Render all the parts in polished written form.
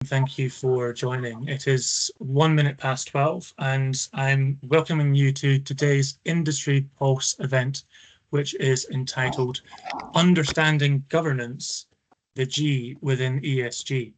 Thank you for joining. It is 1 minute past 12, and I'm welcoming you to today's Industry Pulse event, which is entitled Understanding Governance, the G within ESG.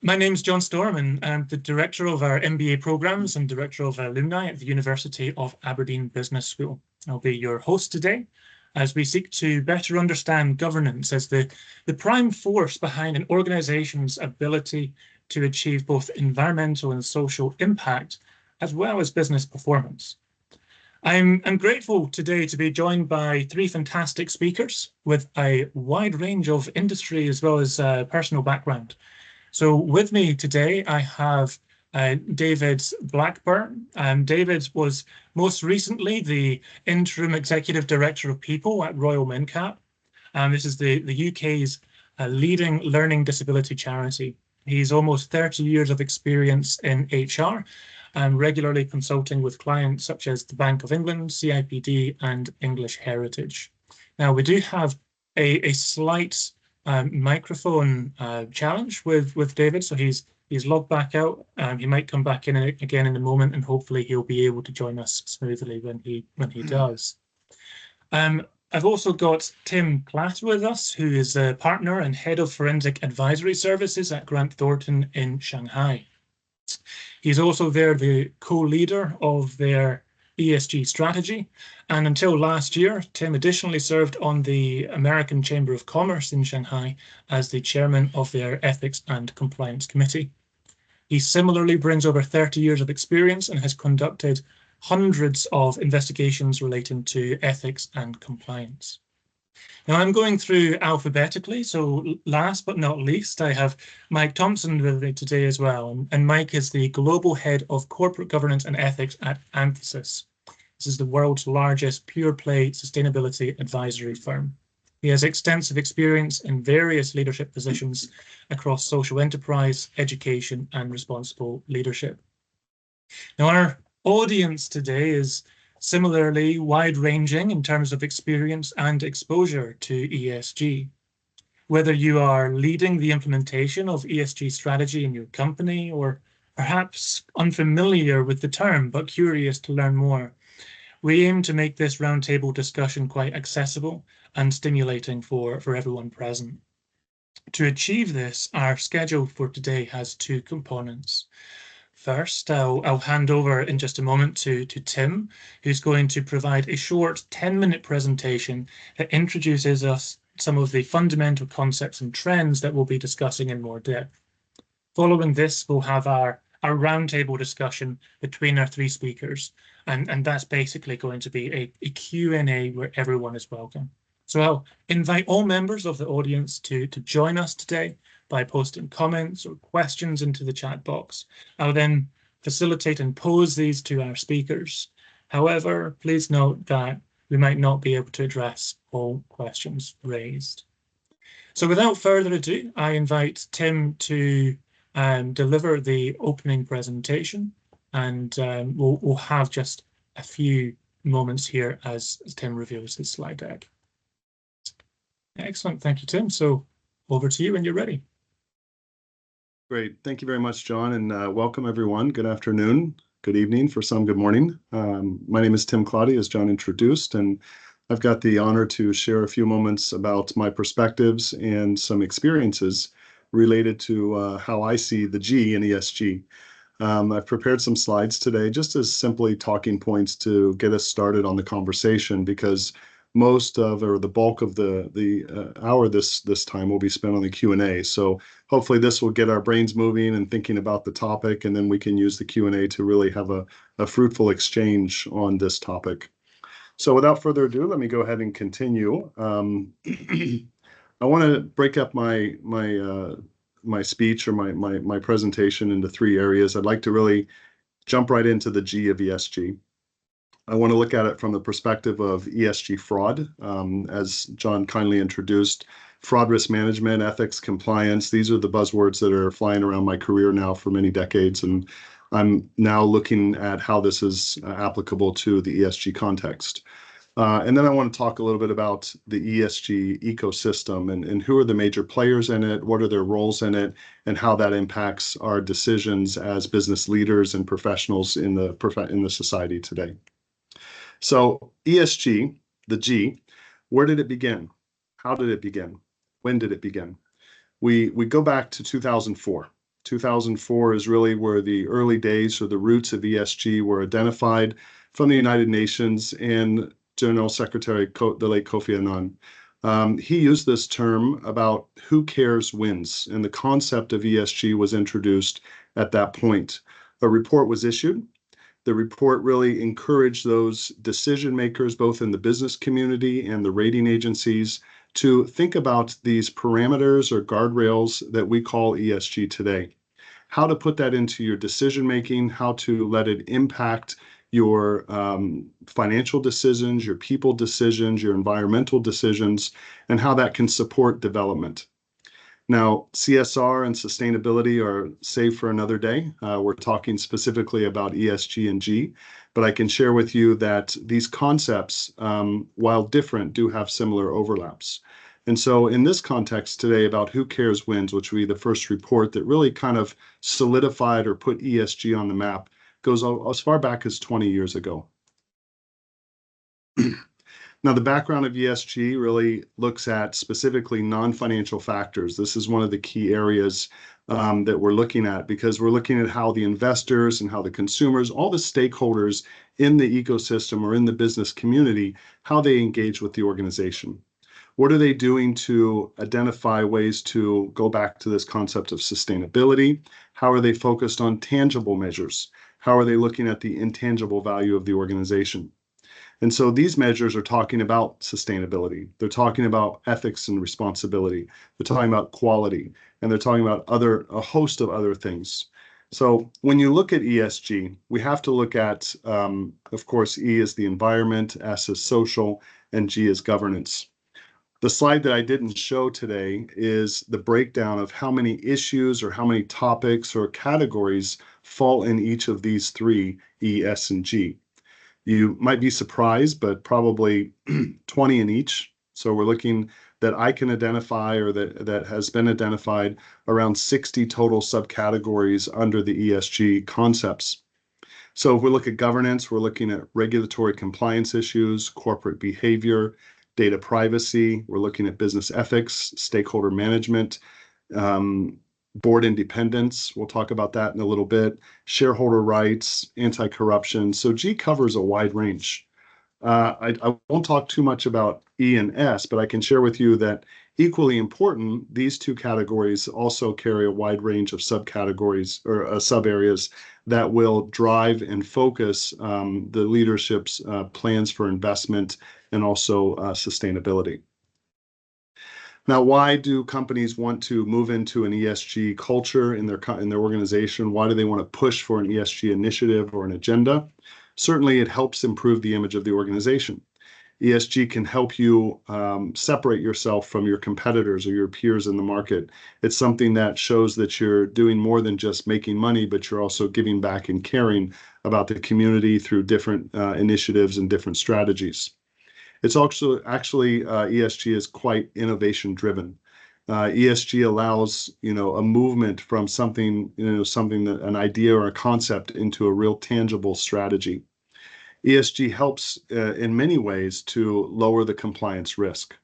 My name's John Storm, and I'm the Director of our MBA programs and Director of Alumni at the University of Aberdeen Business School. I'll be your host today as we seek to better understand governance as the prime force behind an organization's ability to achieve both environmental and social impact, as well as business performance. I'm grateful today to be joined by three fantastic speakers with a wide range of industry as well as personal background. So with me today, I have David Blackburn. David was most recently the Interim Executive Director of People at Royal MENCAP. This is the UK's leading learning disability charity. He's almost 30 years of experience in HR and regularly consulting with clients such as the Bank of England, CIPD, and English Heritage. Now, we do have a slight microphone challenge with David, so he's logged back out. He might come back in again in a moment, and hopefully he'll be able to join us smoothly when he does. I've also got Tim Klatte with us, who is a partner and head of forensic advisory services at Grant Thornton in Shanghai. He's also the co-leader of their ESG strategy, and until last year, Tim additionally served on the American Chamber of Commerce in Shanghai as the chairman of their Ethics and Compliance Committee. He similarly brings over 30 years of experience and has conducted hundreds of investigations relating to ethics and compliance. Now I'm going through alphabetically, so last but not least, I have Mike Thompson with me today as well. And Mike is the Global Head of Corporate Governance and Ethics at Anthesis. This is the world's largest pure-play sustainability advisory firm. He has extensive experience in various leadership positions across social enterprise, education, and responsible leadership. Now, our audience today is similarly wide-ranging in terms of experience and exposure to ESG. Whether you are leading the implementation of ESG strategy in your company or perhaps unfamiliar with the term but curious to learn more, we aim to make this roundtable discussion quite accessible and stimulating for everyone present. To achieve this, our schedule for today has two components. First, I'll hand over in just a moment to Tim, who's going to provide a short 10-minute presentation that introduces us some of the fundamental concepts and trends that we'll be discussing in more depth. Following this, we'll have our roundtable discussion between our three speakers, and that's basically going to be a Q&A where everyone is welcome. So I'll invite all members of the audience to join us today by posting comments or questions into the chat box. I'll then facilitate and pose these to our speakers. However, please note that we might not be able to address all questions raised. So without further ado, I invite Tim to deliver the opening presentation, and we'll have just a few moments here as Tim reveals his slide deck. Excellent, thank you, Tim. So over to you when you're ready. Great, thank you very much, John, and welcome everyone. Good afternoon, good evening, for some good morning. My name is Tim Klatte, as John introduced, and I've got the honor to share a few moments about my perspectives and some experiences related to how I see the G in ESG. I've prepared some slides today just as simply talking points to get us started on the conversation, because most of, or the bulk of the hour this time will be spent on the Q&A. So hopefully this will get our brains moving and thinking about the topic, and then we can use the Q&A to really have a fruitful exchange on this topic. So without further ado, let me go ahead and continue. I want to break up my speech or my presentation into three areas. I'd like to really jump right into the G of ESG. I want to look at it from the perspective of ESG fraud, as John kindly introduced. Fraud risk management, ethics, compliance, these are the buzzwords that are flying around my career now for many decades, and I'm now looking at how this is applicable to the ESG context. And then I want to talk a little bit about the ESG ecosystem and who are the major players in it, what are their roles in it, and how that impacts our decisions as business leaders and professionals in the society today. So ESG, the G, where did it begin? How did it begin? When did it begin? We go back to 2004. 2004 is really where the early days or the roots of ESG were identified from the United Nations and General Secretary, the late Kofi Annan. He used this term about who cares wins, and the concept of ESG was introduced at that point. A report was issued. The report really encouraged those decision makers, both in the business community and the rating agencies, to think about these parameters or guardrails that we call ESG today. How to put that into your decision making, how to let it impact your financial decisions, your people decisions, your environmental decisions, and how that can support development. Now, CSR and sustainability are saved for another day. We're talking specifically about ESG and G, but I can share with you that these concepts, while different, do have similar overlaps. And so in this context today about who cares wins, which will be the first report that really kind of solidified or put ESG on the map, goes as far back as 20 years ago. Now, the background of ESG really looks at specifically non-financial factors. This is one of the key areas that we're looking at, because we're looking at how the investors and how the consumers, all the stakeholders in the ecosystem or in the business community, how they engage with the organization. What are they doing to identify ways to go back to this concept of sustainability? How are they focused on tangible measures? How are they looking at the intangible value of the organization? And so these measures are talking about sustainability. They're talking about ethics and responsibility. They're talking about quality, and they're talking about a host of other things. So when you look at ESG, we have to look at, of course, E is the environment, S is social, and G is governance. The slide that I didn't show today is the breakdown of how many issues or how many topics or categories fall in each of these three, E, S, and G. You might be surprised, but probably 20 in each. So we're looking that I can identify, or that has been identified, around 60 total subcategories under the ESG concepts. So if we look at governance, we're looking at regulatory compliance issues, corporate behavior, data privacy. We're looking at business ethics, stakeholder management, board independence. We'll talk about that in a little bit. Shareholder rights, anti-corruption. So G covers a wide range. I won't talk too much about E and S, but I can share with you that equally important, these two categories also carry a wide range of subcategories or sub-areas that will drive and focus the leadership's plans for investment and also sustainability. Now, why do companies want to move into an ESG culture in their organization? Why do they want to push for an ESG initiative or an agenda? Certainly, it helps improve the image of the organization. ESG can help you separate yourself from your competitors or your peers in the market. It's something that shows that you're doing more than just making money, but you're also giving back and caring about the community through different initiatives and different strategies. It's also actually ESG is quite innovation driven. ESG allows a movement from something that an idea or a concept into a real tangible strategy. ESG helps in many ways to lower the compliance risk.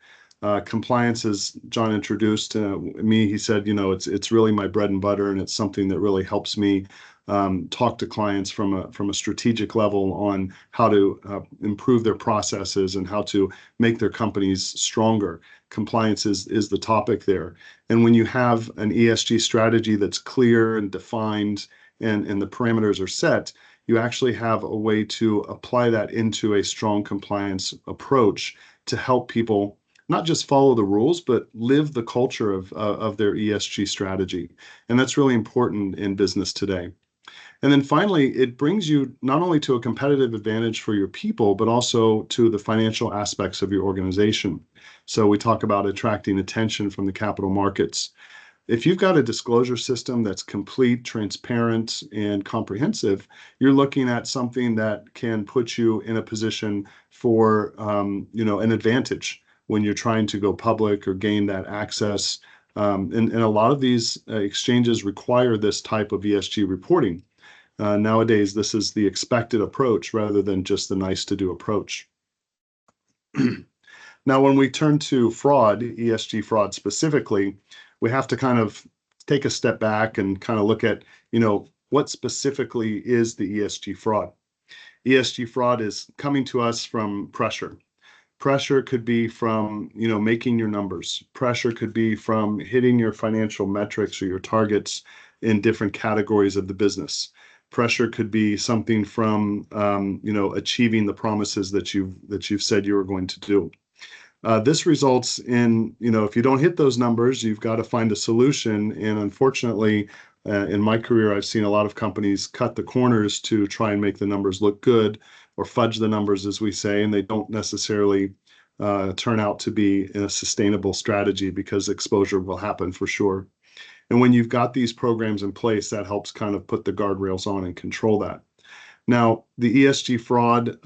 Compliance, as John introduced me, he said, it's really my bread and butter, and it's something that really helps me talk to clients from a strategic level on how to improve their processes and how to make their companies stronger. Compliance is the topic there. And when you have an ESG strategy that's clear and defined and the parameters are set, you actually have a way to apply that into a strong compliance approach to help people not just follow the rules, but live the culture of their ESG strategy. And that's really important in business today. And then finally, it brings you not only to a competitive advantage for your people, but also to the financial aspects of your organization. So we talk about attracting attention from the capital markets. If you've got a disclosure system that's complete, transparent, and comprehensive, you're looking at something that can put you in a position for, an advantage when you're trying to go public or gain that access. And a lot of these exchanges require this type of ESG reporting. Nowadays, this is the expected approach rather than just the nice to do approach. Now, when we turn to fraud, ESG fraud specifically, we have to kind of take a step back and kind of look at, what specifically is the ESG fraud? ESG fraud is coming to us from pressure. Pressure could be from, making your numbers. Pressure could be from hitting your financial metrics or your targets in different categories of the business. Pressure could be something from, achieving the promises that you've said you were going to do. This results in, if you don't hit those numbers, you've got to find a solution. And unfortunately, in my career, I've seen a lot of companies cut the corners to try and make the numbers look good, or fudge the numbers, as we say, and they don't necessarily turn out to be in a sustainable strategy, because exposure will happen for sure. And when you've got these programs in place, that helps kind of put the guardrails on and control that. Now, the ESG fraud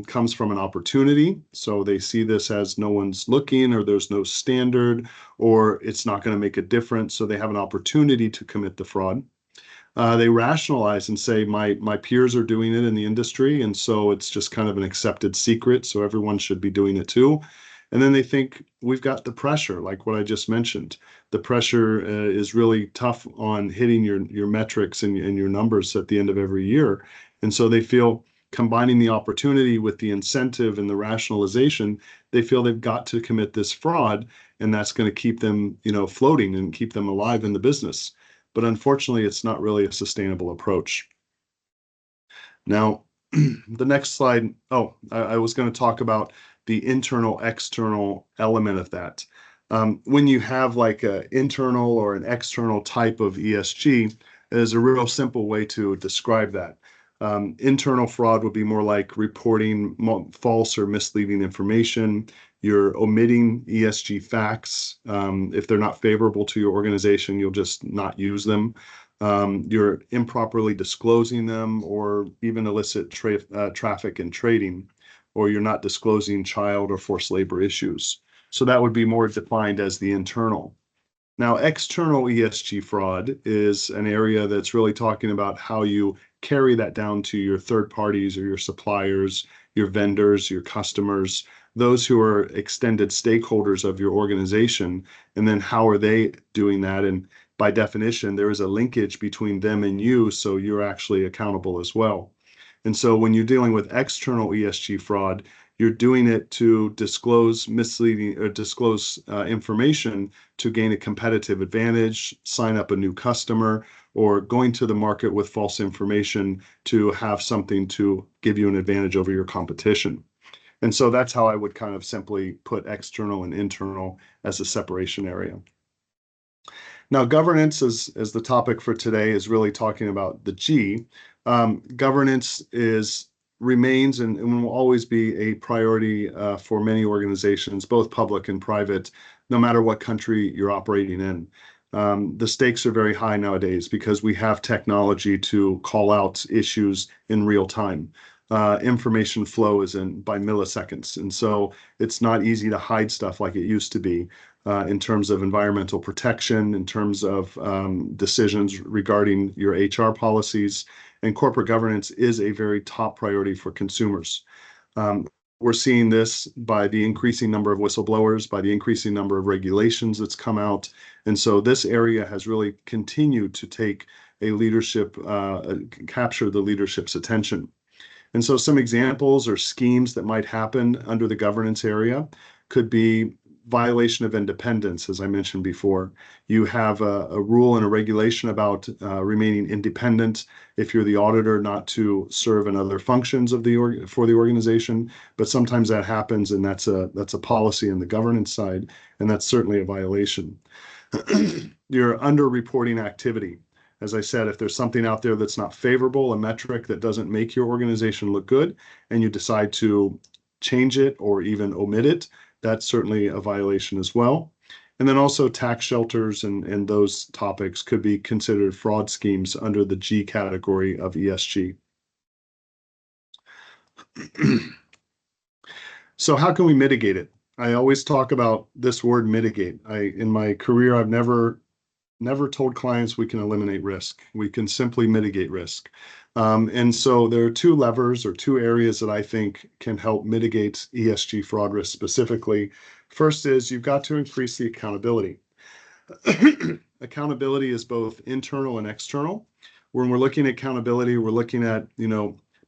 comes from an opportunity. So they see this as no one's looking, or there's no standard, or it's not going to make a difference. So they have an opportunity to commit the fraud. They rationalize and say, my peers are doing it in the industry, and so it's just kind of an accepted secret, so everyone should be doing it too. And then they think, we've got the pressure, like what I just mentioned. The pressure is really tough on hitting your metrics and your numbers at the end of every year. And so they feel, combining the opportunity with the incentive and the rationalization, they feel they've got to commit this fraud, and that's going to keep them, floating and keep them alive in the business. But unfortunately, it's not really a sustainable approach. Now, the next slide. I was going to talk about the internal external element of that. When you have like an internal or an external type of ESG, there's a real simple way to describe that. Internal fraud would be more like reporting false or misleading information. You're omitting ESG facts. If they're not favorable to your organization, you'll just not use them. You're improperly disclosing them, or even illicit traffic and trading, or you're not disclosing child or forced labor issues. So that would be more defined as the internal. Now, external ESG fraud is an area that's really talking about how you carry that down to your third parties or your suppliers, your vendors, your customers, those who are extended stakeholders of your organization, and then how are they doing that? And by definition, there is a linkage between them and you, so you're actually accountable as well. And so when you're dealing with external ESG fraud, you're doing it to disclose misleading or disclose information to gain a competitive advantage, sign up a new customer, or going to the market with false information to have something to give you an advantage over your competition. And so that's how I would kind of simply put external and internal as a separation area. Now, governance, as the topic for today, is really talking about the G. Governance remains and will always be a priority for many organizations, both public and private, no matter what country you're operating in. The stakes are very high nowadays because we have technology to call out issues in real time. Information flow is by milliseconds, and so it's not easy to hide stuff like it used to be in terms of environmental protection, in terms of decisions regarding your HR policies. And corporate governance is a very top priority for consumers. We're seeing this by the increasing number of whistleblowers, by the increasing number of regulations that's come out. And so this area has really continued to take capture the leadership's attention. And so some examples or schemes that might happen under the governance area could be violation of independence, as I mentioned before. You have a rule and a regulation about remaining independent if you're the auditor, not to serve in other functions for the organization. But sometimes that happens, and that's a policy in the governance side, and that's certainly a violation. Your under-reporting activity. As I said, if there's something out there that's not favorable, a metric that doesn't make your organization look good, and you decide to change it or even omit it, that's certainly a violation as well. And then also tax shelters and those topics could be considered fraud schemes under the G category of ESG. So how can we mitigate it? I always talk about this word mitigate. In my career, I've never told clients we can eliminate risk. We can simply mitigate risk. And so there are two levers or two areas that I think can help mitigate ESG fraud risk specifically. First is you've got to increase the accountability. Accountability is both internal and external. When we're looking at accountability, we're looking at,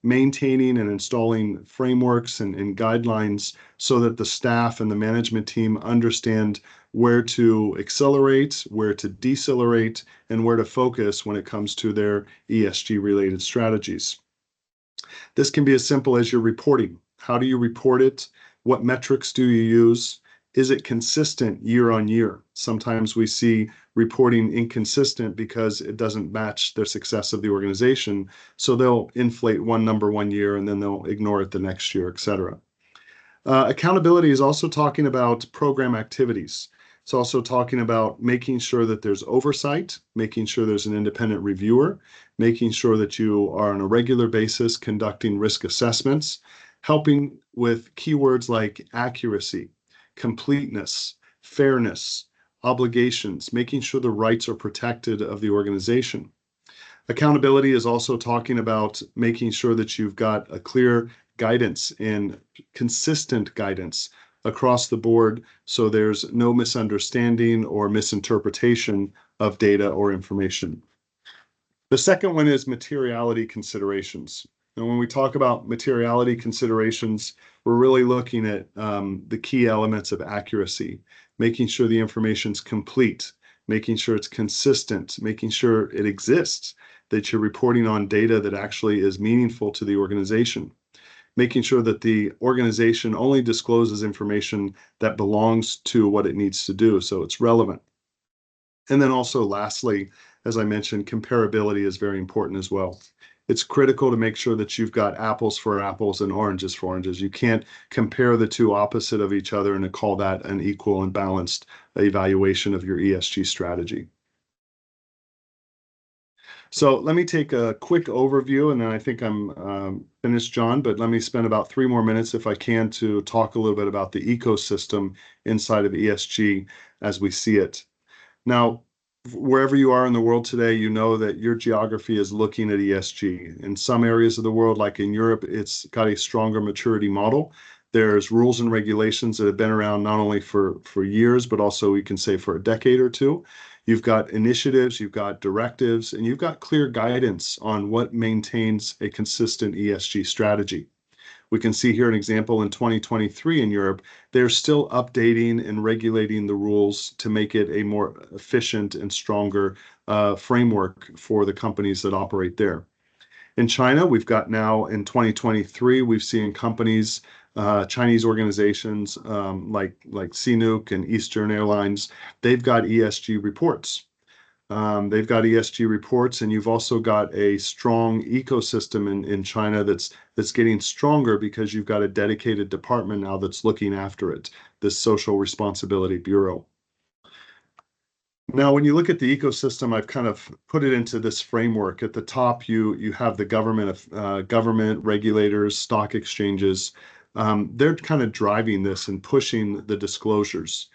maintaining and installing frameworks and guidelines so that the staff and the management team understand where to accelerate, where to decelerate, and where to focus when it comes to their ESG related strategies. This can be as simple as your reporting. How do you report it? What metrics do you use? Is it consistent year on year? Sometimes we see reporting inconsistent because it doesn't match their success of the organization. So they'll inflate one number one year and then they'll ignore it the next year, et cetera. Accountability is also talking about program activities. It's also talking about making sure that there's oversight, making sure there's an independent reviewer, making sure that you are on a regular basis conducting risk assessments, helping with keywords like accuracy, completeness, fairness, obligations, making sure the rights are protected of the organization. Accountability is also talking about making sure that you've got a clear guidance and consistent guidance across the board so there's no misunderstanding or misinterpretation of data or information. The second one is materiality considerations. And when we talk about materiality considerations, we're really looking at the key elements of accuracy, making sure the information's complete, making sure it's consistent, making sure it exists, that you're reporting on data that actually is meaningful to the organization, making sure that the organization only discloses information that belongs to what it needs to do, so it's relevant. And then also lastly, as I mentioned, comparability is very important as well. It's critical to make sure that you've got apples for apples and oranges for oranges. You can't compare the two opposite of each other and call that an equal and balanced evaluation of your ESG strategy. So let me take a quick overview, and then I think I'm finished, John, but let me spend about 3 more minutes, if I can, to talk a little bit about the ecosystem inside of ESG as we see it. Now, wherever you are in the world today, you know that your geography is looking at ESG. In some areas of the world, like in Europe, it's got a stronger maturity model. There's rules and regulations that have been around not only for years, but also we can say for a decade or two. You've got initiatives, you've got directives, and you've got clear guidance on what maintains a consistent ESG strategy. We can see here an example in 2023 in Europe, they're still updating and regulating the rules to make it a more efficient and stronger framework for the companies that operate there. In China, we've got now in 2023, we've seen companies, Chinese organizations like CNOOC and Eastern Airlines, they've got ESG reports. They've got ESG reports, and you've also got a strong ecosystem in China that's getting stronger because you've got a dedicated department now that's looking after it, this Social Responsibility Bureau. Now, when you look at the ecosystem, I've kind of put it into this framework. At the top, you have the government regulators, stock exchanges. They're kind of driving this and pushing the disclosures.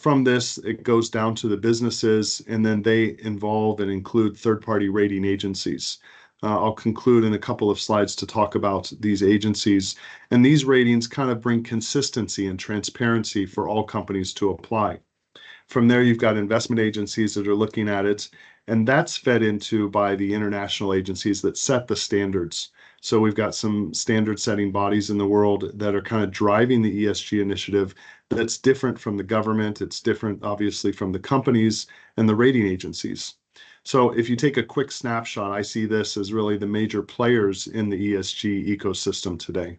From this, it goes down to the businesses, and then they involve and include third-party rating agencies. I'll conclude in a couple of slides to talk about these agencies. And these ratings kind of bring consistency and transparency for all companies to apply. From there, you've got investment agencies that are looking at it, and that's fed into by the international agencies that set the standards. So we've got some standard setting bodies in the world that are kind of driving the ESG initiative that's different from the government. It's different, obviously, from the companies and the rating agencies. So if you take a quick snapshot, I see this as really the major players in the ESG ecosystem today.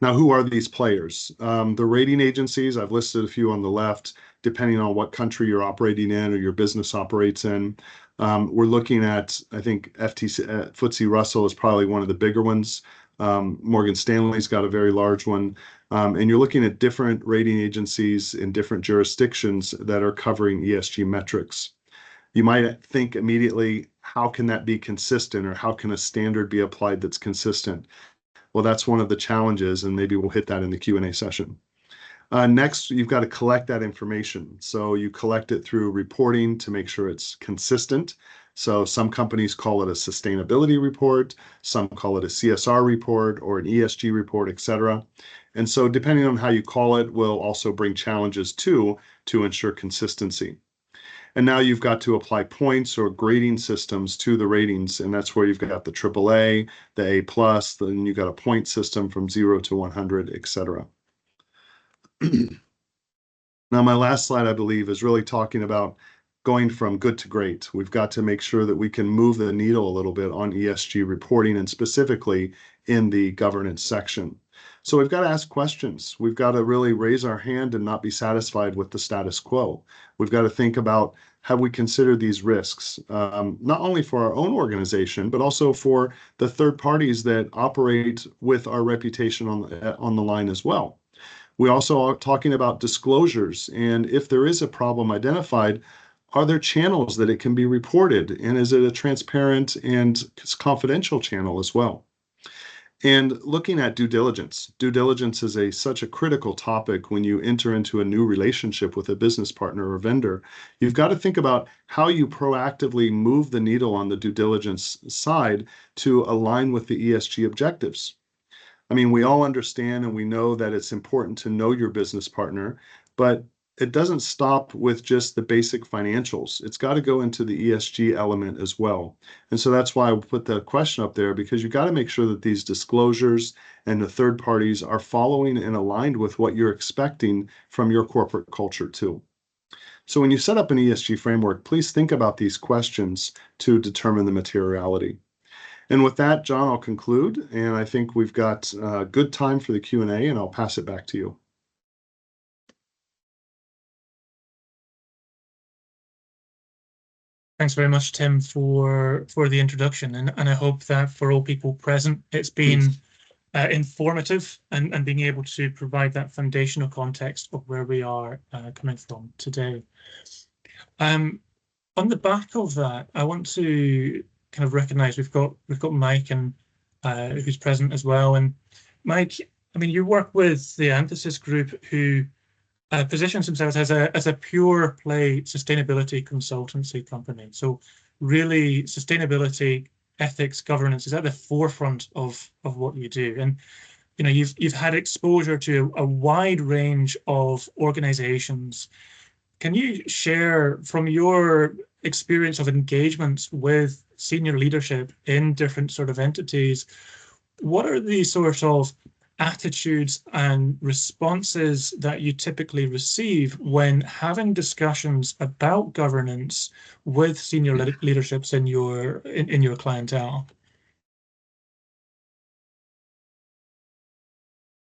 Now, who are these players? The rating agencies, I've listed a few on the left, depending on what country you're operating in or your business operates in. We're looking at, I think, FTSE Russell is probably one of the bigger ones. Morgan Stanley's got a very large one. And you're looking at different rating agencies in different jurisdictions that are covering ESG metrics. You might think immediately, how can that be consistent, or how can a standard be applied that's consistent? Well, that's one of the challenges, and maybe we'll hit that in the Q&A session. Next, you've got to collect that information. So you collect it through reporting to make sure it's consistent. So some companies call it a sustainability report, some call it a CSR report or an ESG report, etc. And so depending on how you call it will also bring challenges too to ensure consistency. And now you've got to apply points or grading systems to the ratings, and that's where you've got the AAA, the A+, then you've got a point system from 0 to 100, etc. Now, my last slide, I believe, is really talking about going from good to great. We've got to make sure that we can move the needle a little bit on ESG reporting, and specifically in the governance section. So we've got to ask questions. We've got to really raise our hand and not be satisfied with the status quo. We've got to think about, have we considered these risks, not only for our own organization, but also for the third parties that operate with our reputation on the line as well. We also are talking about disclosures, and if there is a problem identified, are there channels that it can be reported, and is it a transparent and confidential channel as well? And looking at due diligence. Due diligence is such a critical topic when you enter into a new relationship with a business partner or vendor. You've got to think about how you proactively move the needle on the due diligence side to align with the ESG objectives. I mean, we all understand and we know that it's important to know your business partner, but it doesn't stop with just the basic financials. It's got to go into the ESG element as well. And so that's why I put the question up there, because you got to make sure that these disclosures and the third parties are following and aligned with what you're expecting from your corporate culture too. So when you set up an ESG framework, please think about these questions to determine the materiality. And with that, John, I'll conclude, and I think we've got good time for the Q&A, and I'll pass it back to you. Thanks very much, Tim, for the introduction, and I hope that for all people present, it's been informative and being able to provide that foundational context of where we are coming from today. On the back of that, I want to kind of recognize we've got Mike and who's present as well. And Mike, I mean, you work with the Anthesis group, who positions themselves as a pure play sustainability consultancy company. So really, sustainability, ethics, governance is at the forefront of what you do. And you know, you've had exposure to a wide range of organizations. Can you share from your experience of engagements with senior leadership in different sort of entities, what are the sort of attitudes and responses that you typically receive when having discussions about governance with senior leaderships in your clientele?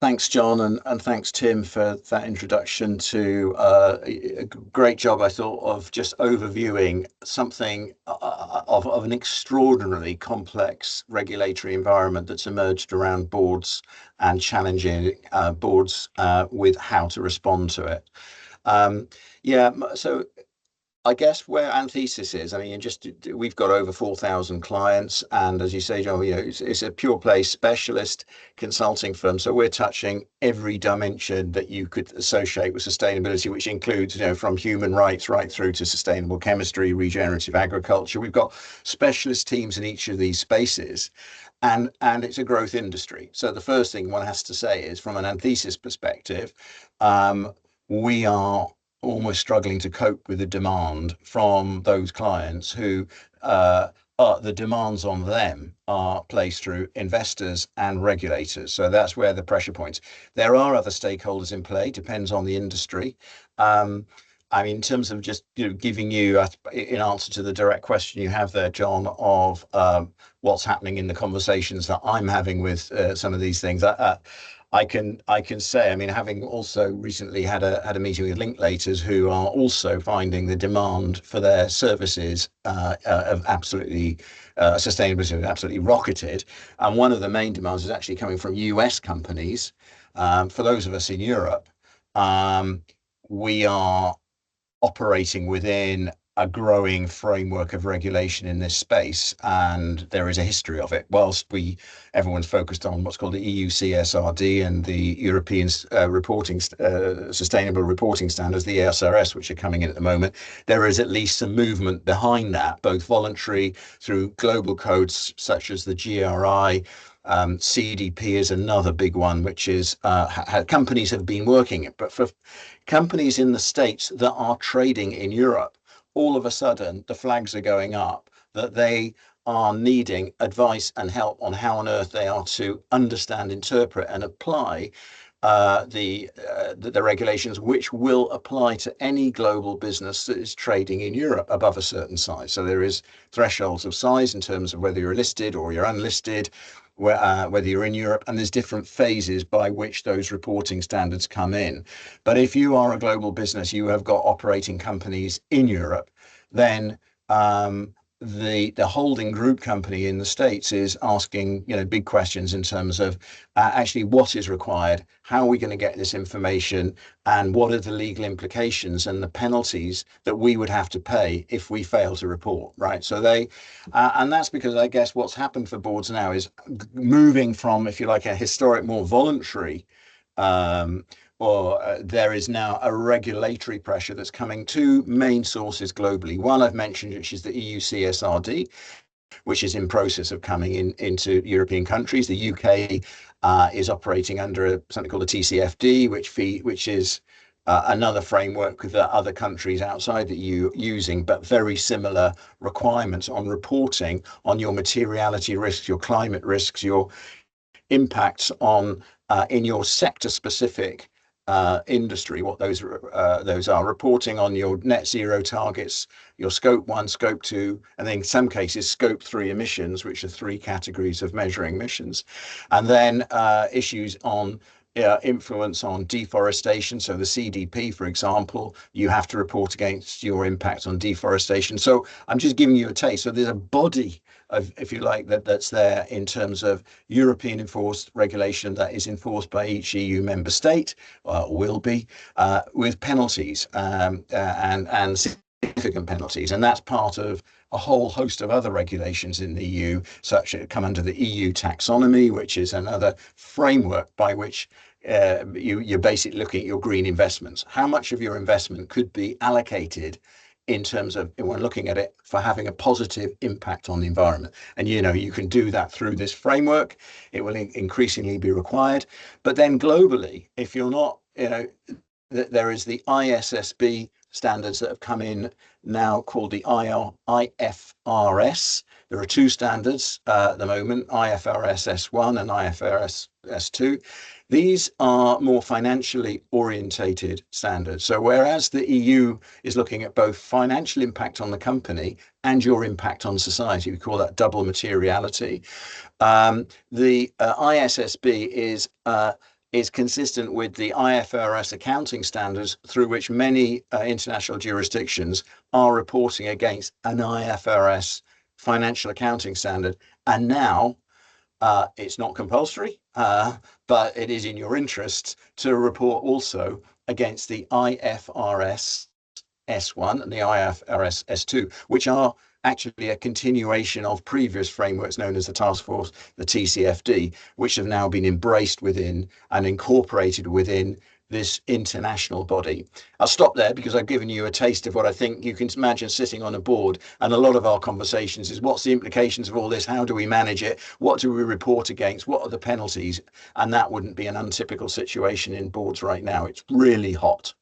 Thanks, John, and thanks, Tim, for that introduction to a great job, I thought, of just overviewing something of an extraordinarily complex regulatory environment that's emerged around boards and challenging boards with how to respond to it. So I guess where Anthesis is, I mean, we've got over 4,000 clients, and as you say, John, you know, it's a pure play specialist consulting firm. So we're touching every dimension that you could associate with sustainability, which includes, you know, from human rights right through to sustainable chemistry, regenerative agriculture. We've got specialist teams in each of these spaces, and it's a growth industry. So the first thing one has to say is, from an Anthesis perspective, we are almost struggling to cope with the demand from those clients who the demands on them are placed through investors and regulators. So that's where the pressure points. There are other stakeholders in play, depends on the industry. I mean, in terms of just, you know, giving you in answer to the direct question you have there, John, of what's happening in the conversations that I'm having with some of these things. I can say, I mean, having also recently had a meeting with Linklaters, who are also finding the demand for their services of absolutely sustainability absolutely rocketed, and one of the main demands is actually coming from US companies. For those of us in Europe, we are operating within a growing framework of regulation in this space, and there is a history of it. Whilst everyone's focused on what's called the EU CSRD and the European Sustainable Reporting Standards, the ESRS, which are coming in at the moment, there is at least some movement behind that, both voluntary through global codes such as the GRI. CDP is another big one, which is companies have been working it, but for companies in the States that are trading in Europe, all of a sudden the flags are going up that they are needing advice and help on how on earth they are to understand, interpret, and apply the regulations, which will apply to any global business that is trading in Europe above a certain size. So there is thresholds of size in terms of whether you're listed or you're unlisted, whether you're in Europe, and there's different phases by which those reporting standards come in. But if you are a global business, you have got operating companies in Europe, then the holding group company in the States is asking, big questions in terms of actually what is required, how are we going to get this information, and what are the legal implications and the penalties that we would have to pay if we fail to report, right? So and that's because I guess what's happened for boards now is moving from, if you like, a historic, more voluntary there is now a regulatory pressure that's coming to main sources globally. One I've mentioned, which is the EU CSRD, which is in process of coming into European countries. The UK is operating under something called the TCFD, which is another framework that other countries outside the EU using, but very similar requirements on reporting on your materiality risks, your climate risks, your impacts on in your sector specific industry, what those are, reporting on your net zero targets, your scope 1, scope 2, and then in some cases scope 3 emissions, which are 3 categories of measuring emissions, and then issues on influence on deforestation. So the CDP, for example, you have to report against your impact on deforestation. So I'm just giving you a taste. So there's a body of, if you like, that's there in terms of European enforced regulation that is enforced by each EU member state, will be, with penalties and significant penalties. And that's part of a whole host of other regulations in the EU, such as come under the EU taxonomy, which is another framework by which you're basically looking at your green investments. How much of your investment could be allocated in terms of, when looking at it, for having a positive impact on the environment? And you can do that through this framework. It will increasingly be required. But then globally, if you're not, there is the ISSB standards that have come in now called the IFRS. There are 2 standards at the moment, IFRS S1 and IFRS S2. These are more financially orientated standards. So whereas the EU is looking at both financial impact on the company and your impact on society, we call that double materiality, the ISSB is consistent with the IFRS accounting standards through which many international jurisdictions are reporting against an IFRS financial accounting standard. And now it's not compulsory, but it is in your interest to report also against the IFRS S1 and the IFRS S2, which are actually a continuation of previous frameworks known as the task force, the TCFD, which have now been embraced within and incorporated within this international body. I'll stop there because I've given you a taste of what I think you can imagine sitting on a board. And a lot of our conversations is, what's the implications of all this? How do we manage it? What do we report against? What are the penalties? And that wouldn't be an untypical situation in boards right now. It's really hot.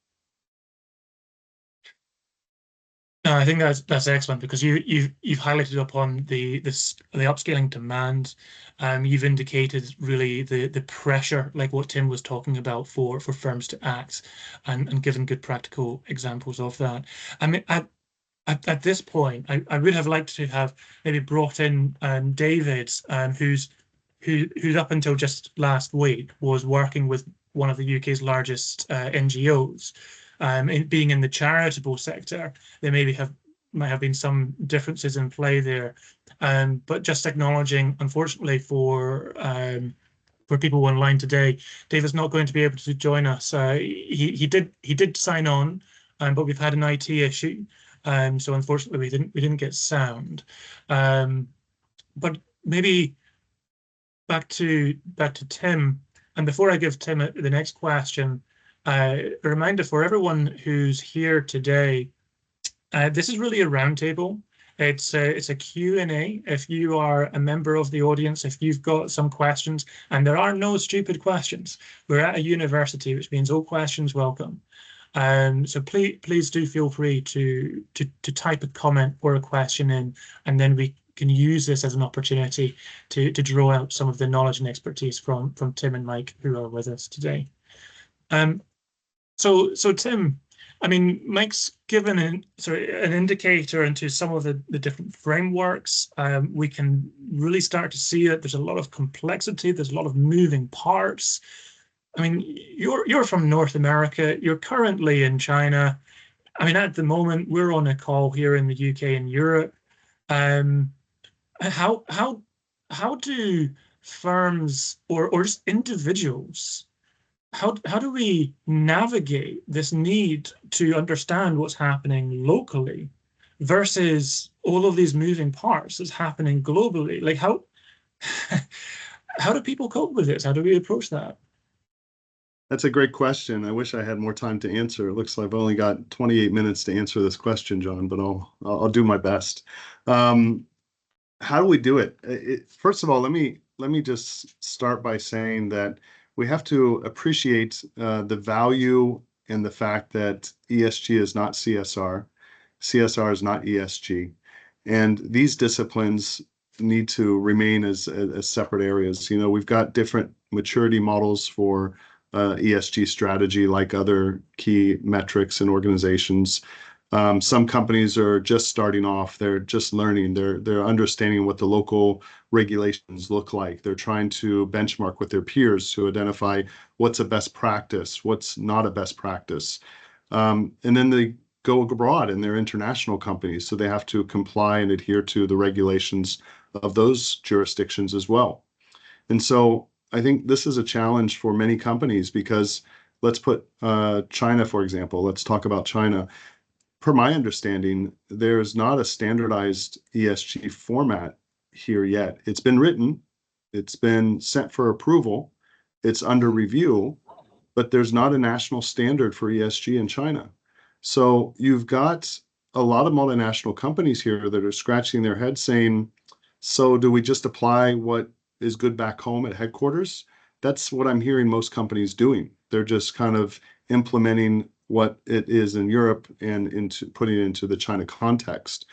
No, I think that's excellent, because you've highlighted upon the upscaling demand. You've indicated really the pressure, like what Tim was talking about, for firms to act, and given good practical examples of that. I mean, at this point, I would have liked to have maybe brought in David, who's who's up until just last week was working with one of the UK's largest NGOs. Being in the charitable sector, there might have been some differences in play there, but just acknowledging, unfortunately, for people online today, David's not going to be able to join us. He did sign on, but we've had an IT issue, so unfortunately we didn't get sound. But maybe back to Tim, and before I give Tim the next question, a reminder for everyone who's here today. This is really a roundtable. It's a Q&A. If you are a member of the audience, if you've got some questions, and there are no stupid questions. We're at a university, which means all questions welcome. So please do feel free to type a comment or a question in, and then we can use this as an opportunity to draw out some of the knowledge and expertise from Tim and Mike, who are with us today. So Tim, I mean, Mike's given an indicator into some of the different frameworks. We can really start to see that there's a lot of complexity. There's a lot of moving parts. I mean, you're from North America. You're currently in China. I mean, at the moment, we're on a call here in the UK and Europe. How do firms or just individuals, how do we navigate this need to understand what's happening locally versus all of these moving parts that's happening globally? Like how do people cope with this? How do we approach that? That's a great question. I wish I had more time to answer. It looks like I've only got 28 minutes to answer this question, John, but I'll do my best. How do we do it? First of all, let me just start by saying that we have to appreciate the value and the fact that ESG is not CSR, CSR is not ESG, and these disciplines need to remain as separate areas. You know, we've got different maturity models for ESG strategy, like other key metrics in organizations. Some companies are just starting off. They're just learning. They're understanding what the local regulations look like. They're trying to benchmark with their peers to identify what's a best practice, what's not a best practice. And then they go abroad and they're international companies, so they have to comply and adhere to the regulations of those jurisdictions as well. And so I think this is a challenge for many companies because let's put China, for example. Let's talk about China. Per my understanding, there's not a standardized ESG format here yet. It's been written, it's been sent for approval, it's under review, but there's not a national standard for ESG in China. So you've got a lot of multinational companies here that are scratching their heads saying, so do we just apply what is good back home at headquarters? That's what I'm hearing most companies doing. They're just kind of implementing what it is in Europe and into putting it into the China context.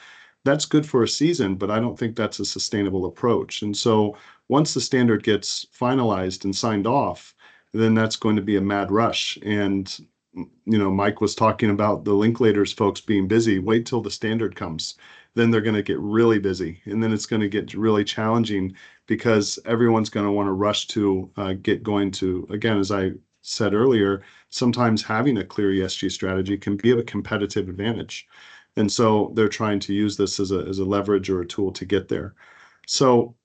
That's good for a season, but I don't think that's a sustainable approach. And so once the standard gets finalized and signed off, then that's going to be a mad rush. And, you know, Mike was talking about the Linklaters folks being busy. Wait till the standard comes. Then they're going to get really busy. And then it's going to get really challenging because everyone's going to want to rush to get going to, again, as I said earlier, sometimes having a clear ESG strategy can be a competitive advantage. And so they're trying to use this as a leverage or a tool to get there. So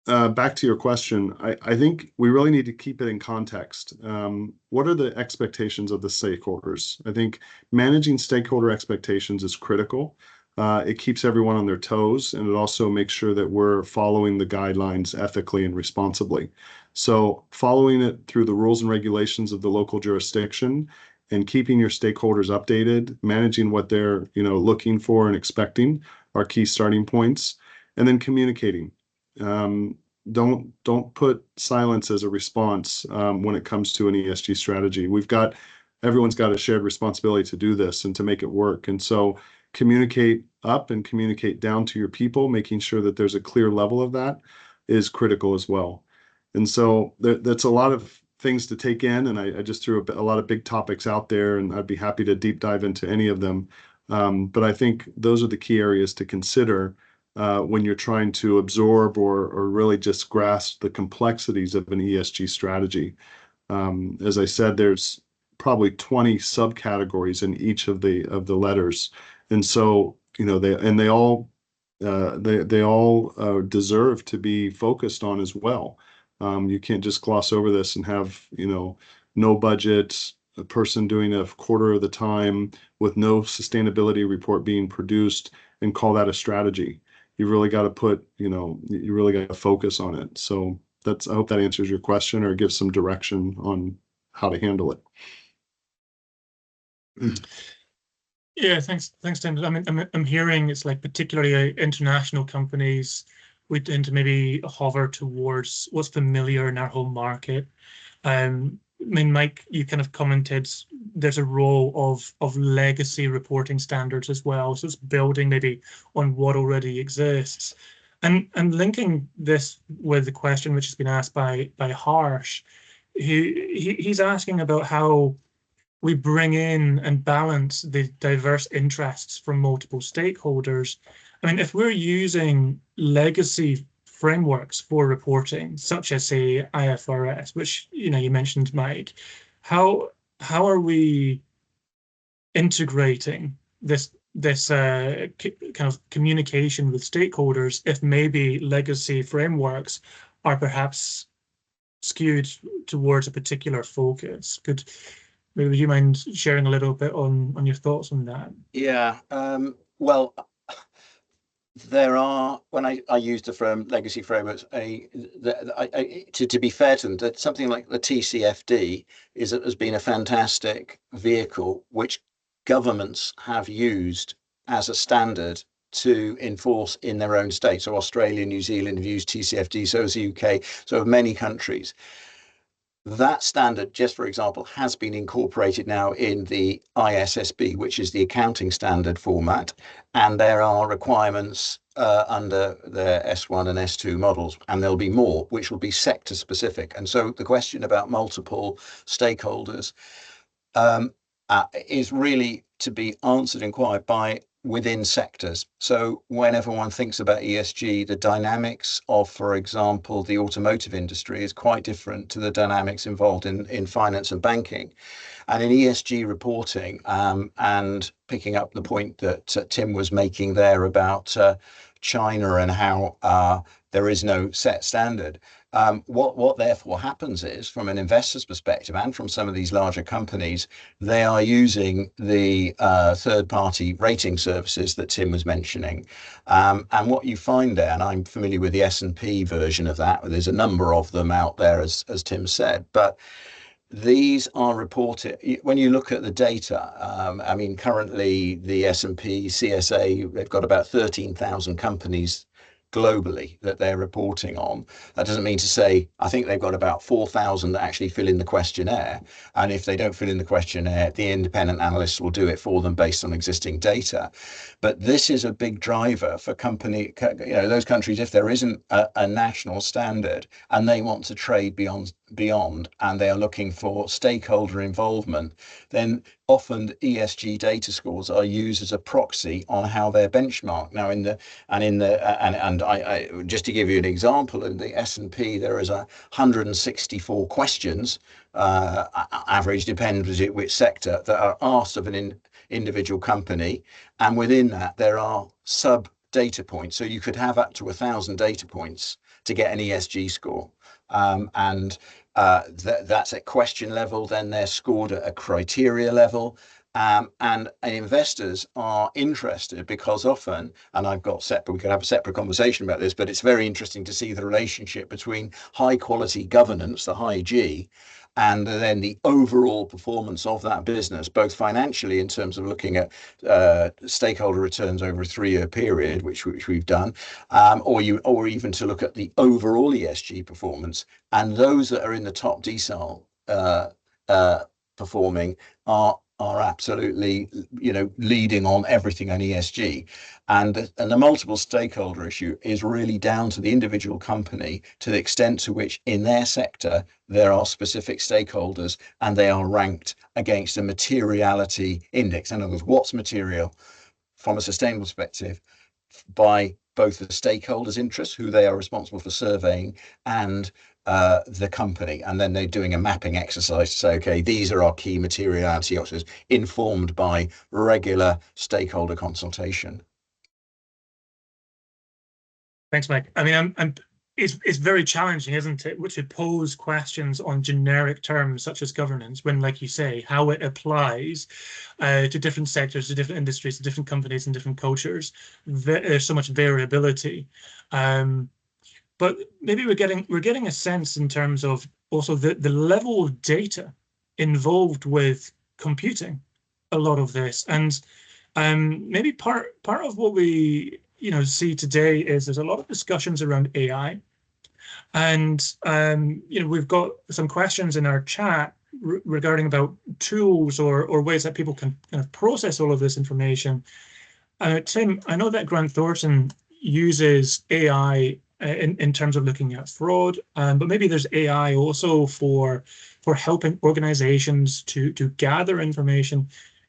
back to your question, I think we really need to keep it in context. What are the expectations of the stakeholders? I think managing stakeholder expectations is critical. It keeps everyone on their toes, and it also makes sure that we're following the guidelines ethically and responsibly. So following it through the rules and regulations of the local jurisdiction and keeping your stakeholders updated, managing what they're looking for and expecting are key starting points. And then communicating. Don't put silence as a response when it comes to an ESG strategy. Everyone's got a shared responsibility to do this and to make it work. And so communicate up and communicate down to your people, making sure that there's a clear level of that is critical as well. And so that's a lot of things to take in, and I just threw a lot of big topics out there, and I'd be happy to deep dive into any of them. But I think those are the key areas to consider when you're trying to absorb or really just grasp the complexities of an ESG strategy. As I said, there's probably 20 subcategories in each of the letters, and so they all deserve to be focused on as well. You can't just gloss over this and have no budget, a person doing a quarter of the time with no sustainability report being produced and call that a strategy. You really got to you really got to focus on it. So I hope that answers your question or gives some direction on how to handle it. Yeah, thanks, Tim. I mean, I'm hearing it's like particularly international companies, we tend to maybe hover towards what's familiar in our home market. I mean, Mike, you kind of commented there's a role of legacy reporting standards as well. So it's building maybe on what already exists. And linking this with the question which has been asked by Harsh, he's asking about how we bring in and balance the diverse interests from multiple stakeholders. I mean, if we're using legacy frameworks for reporting, such as say IFRS, which you mentioned, Mike, how are we integrating this kind of communication with stakeholders if maybe legacy frameworks are perhaps skewed towards a particular focus? Maybe you mind sharing a little bit on your thoughts on that? Yeah, well, there are, when I use the term legacy frameworks, to be fair to them, that something like the TCFD has been a fantastic vehicle which governments have used as a standard to enforce in their own state. So Australia, New Zealand have used TCFD, so has the UK, so have many countries. That standard, just for example, has been incorporated now in the ISSB, which is the accounting standard format, and there are requirements under the S1 and S2 models, and there'll be more, which will be sector specific. And so the question about multiple stakeholders is really to be answered and inquired by within sectors. So whenever one thinks about ESG, the dynamics of, for example, the automotive industry is quite different to the dynamics involved in finance and banking. And in ESG reporting, and picking up the point that Tim was making there about China and how there is no set standard. What therefore happens is, from an investor's perspective and from some of these larger companies, they are using the third-party rating services that Tim was mentioning. And what you find there, and I'm familiar with the S&P version of that, there's a number of them out there, as Tim said, but these are reported when you look at the data. I mean, currently the S&P CSA, they've got about 13,000 companies globally that they're reporting on. That doesn't mean to say, I think they've got about 4,000 that actually fill in the questionnaire. And if they don't fill in the questionnaire, the independent analysts will do it for them based on existing data. But this is a big driver for those countries, if there isn't a national standard and they want to trade beyond, and they are looking for stakeholder involvement, then often the ESG data scores are used as a proxy on how they're benchmarked. Now, I just to give you an example, in the S&P there is 164 questions, average, depends which sector, that are asked of an individual company, and within that there are sub data points. So you could have up to 1,000 data points to get an ESG score, that's at question level. Then they're scored at a criteria level. And investors are interested because often, and we could have a separate conversation about this, but it's very interesting to see the relationship between high quality governance, the high G, and then the overall performance of that business, both financially in terms of looking at stakeholder returns over a 3-year period, which we've done, or even to look at the overall ESG performance. And those that are in the top decile performing are absolutely, leading on everything on ESG. And the multiple stakeholder issue is really down to the individual company, to the extent to which in their sector there are specific stakeholders and they are ranked against a materiality index. In other words, what's material from a sustainable perspective by both the stakeholders' interests, who they are responsible for surveying, and the company. And then they're doing a mapping exercise to say, okay, these are our key materiality options, informed by regular stakeholder consultation. Thanks, Mike. I mean, it's very challenging, isn't it, to pose questions on generic terms such as governance when, like you say, how it applies to different sectors, to different industries, to different companies and different cultures. There's so much variability. But maybe we're getting a sense in terms of also the level of data involved with computing a lot of this. And maybe part of what we see today is there's a lot of discussions around AI. And we've got some questions in our chat regarding about tools or ways that people can kind of process all of this information. Tim, I know that Grant Thornton uses AI in terms of looking at fraud, but maybe there's AI also for helping organizations to gather information.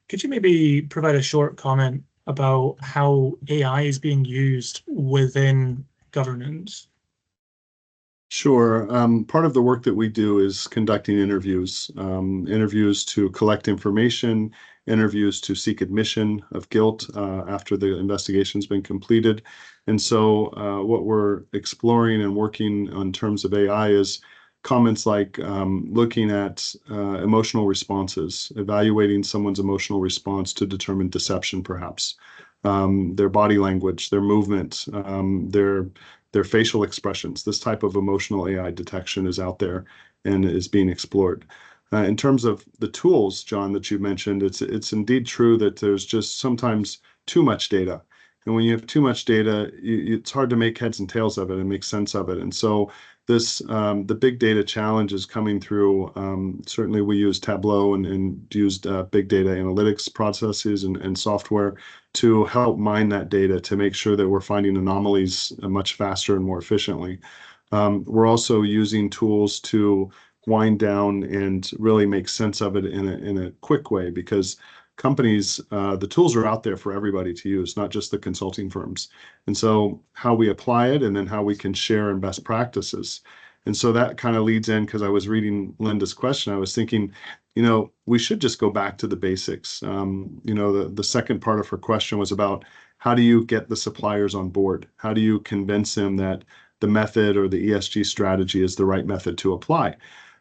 Could you maybe provide a short comment about how AI is being used within governance? Sure. Part of the work that we do is conducting interviews, interviews to collect information, interviews to seek admission of guilt after the investigation's been completed. And so what we're exploring and working on terms of AI is comments like looking at emotional responses, evaluating someone's emotional response to determine deception, perhaps, their body language, their movement, their facial expressions. This type of emotional AI detection is out there and is being explored. In terms of the tools, John, that you mentioned, it's indeed true that there's just sometimes too much data. And when you have too much data, it's hard to make heads and tails of it and make sense of it. And so the big data challenge is coming through. Certainly we use Tableau and used big data analytics processes and software to help mine that data to make sure that we're finding anomalies much faster and more efficiently. We're also using tools to wind down and really make sense of it in a quick way, because companies, the tools are out there for everybody to use, not just the consulting firms. And so how we apply it and then how we can share in best practices. And so that kind of leads in, because I was reading Linda's question, I was thinking, we should just go back to the basics. The second part of her question was about how do you get the suppliers on board? How do you convince them that the method or the ESG strategy is the right method to apply?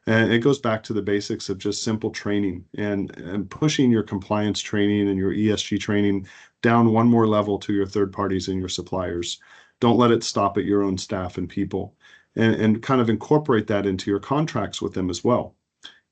And it goes back to the basics of just simple training and pushing your compliance training and your ESG training down one more level to your third parties and your suppliers. Don't let it stop at your own staff and people, and kind of incorporate that into your contracts with them as well.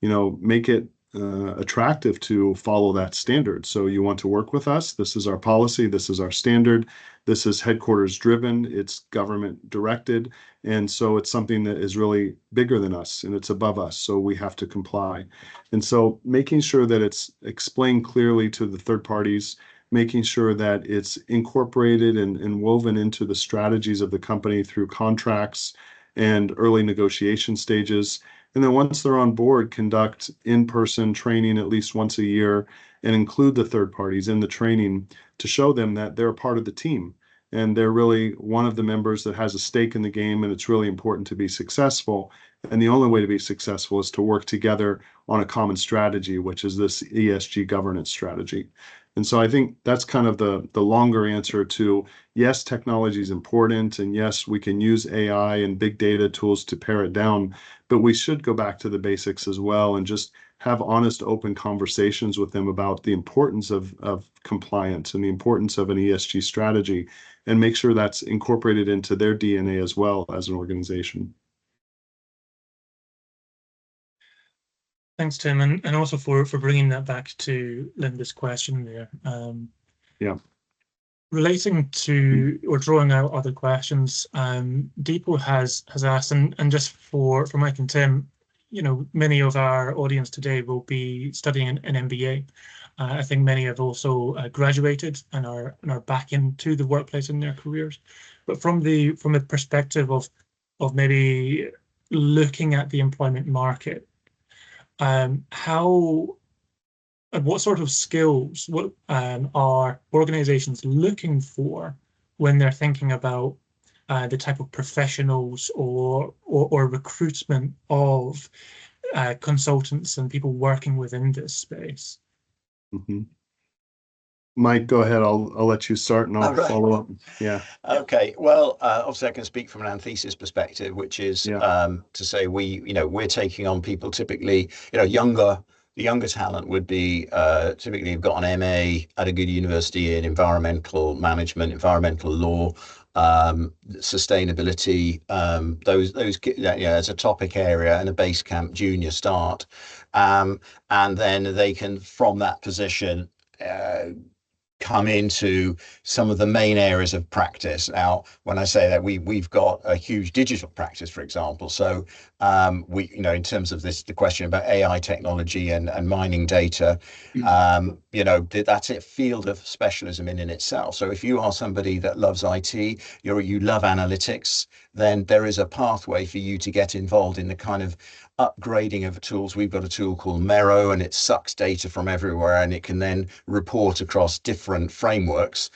Make it attractive to follow that standard. So you want to work with us. This is our policy. This is our standard. This is headquarters driven. It's government directed. And so it's something that is really bigger than us and it's above us. So we have to comply. And so making sure that it's explained clearly to the third parties, making sure that it's incorporated and woven into the strategies of the company through contracts and early negotiation stages. And then once they're on board, conduct in-person training at least once a year and include the third parties in the training to show them that they're a part of the team and they're really one of the members that has a stake in the game, and it's really important to be successful. And the only way to be successful is to work together on a common strategy, which is this ESG governance strategy. And so I think that's kind of the longer answer to, yes, technology is important, and yes, we can use AI and big data tools to pare it down, but we should go back to the basics as well and just have honest, open conversations with them about the importance of compliance and the importance of an ESG strategy, and make sure that's incorporated into their DNA as well as an organization. Thanks, Tim, and also for bringing that back to Linda's question there. Yeah. Relating to or drawing out other questions, Deepo has asked, and just for Mike and Tim, many of our audience today will be studying an MBA. I think many have also graduated and are back into the workplace in their careers. But from the perspective of maybe looking at the employment market, what sort of skills are organizations looking for when they're thinking about the type of professionals or recruitment of consultants and people working within this space? Mm-hmm. Mike, go ahead. I'll let you start and I'll follow up. Yeah. Okay. Well, obviously I can speak from an Anthesis perspective, which is Yeah. to say we're taking on people typically, younger. The younger talent would be typically have got an MA at a good university in environmental management, environmental law, sustainability, those as a topic area and a base camp junior start, and then they can from that position come into some of the main areas of practice. Now, when I say that, we've got a huge digital practice, for example. So we, in terms of the question about AI technology and mining data, that's a field of specialism in itself. So if you are somebody that loves IT, you love analytics, then there is a pathway for you to get involved in the kind of upgrading of tools. We've got a tool called Mero, and it sucks data from everywhere, and it can then report across different frameworks.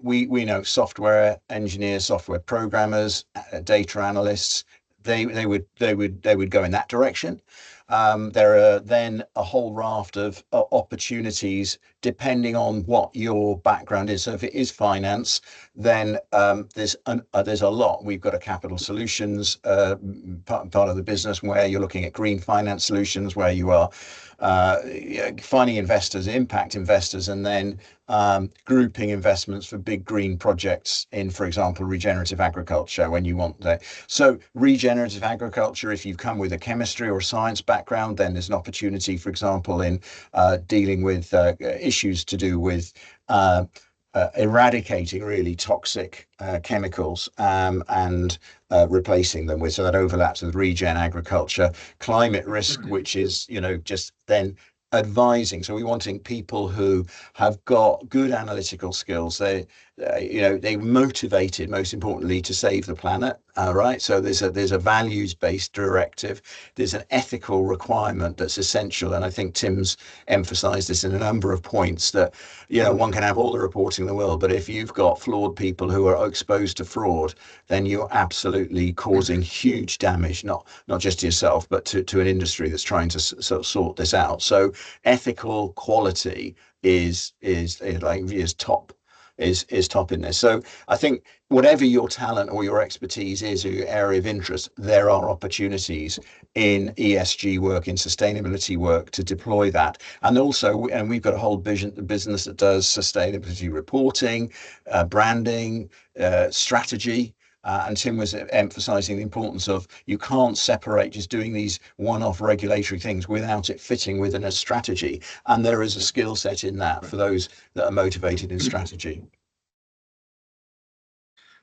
We know software engineers, software programmers, data analysts. They would go in that direction. There are then a whole raft of opportunities depending on what your background is. So if it is finance, then there's a lot. We've got a capital solutions part of the business where you're looking at green finance solutions, where you are finding investors, impact investors, and then grouping investments for big green projects in, for example, regenerative agriculture when you want that. So regenerative agriculture, if you've come with a chemistry or science background, then there's an opportunity, for example, in dealing with issues to do with eradicating really toxic chemicals and replacing them with, so that overlaps with regen agriculture. Climate risk, which is just then advising. So we're wanting people who have got good analytical skills. They're motivated, most importantly, to save the planet. Right. So there's a values-based directive. There's an ethical requirement that's essential, and I think Tim's emphasised this in a number of points that one can have all the reporting in the world, but if you've got flawed people who are exposed to fraud, then you're absolutely causing huge damage, not just to yourself, but to an industry that's trying to sort this out. So ethical quality is top in this. So I think whatever your talent or your expertise is or your area of interest, there are opportunities in ESG work, in sustainability work to deploy that. And also, and we've got a whole business that does sustainability reporting, branding, strategy. And Tim was emphasizing the importance of you can't separate just doing these one-off regulatory things without it fitting within a strategy. And there is a skill set in that for those that are motivated in strategy.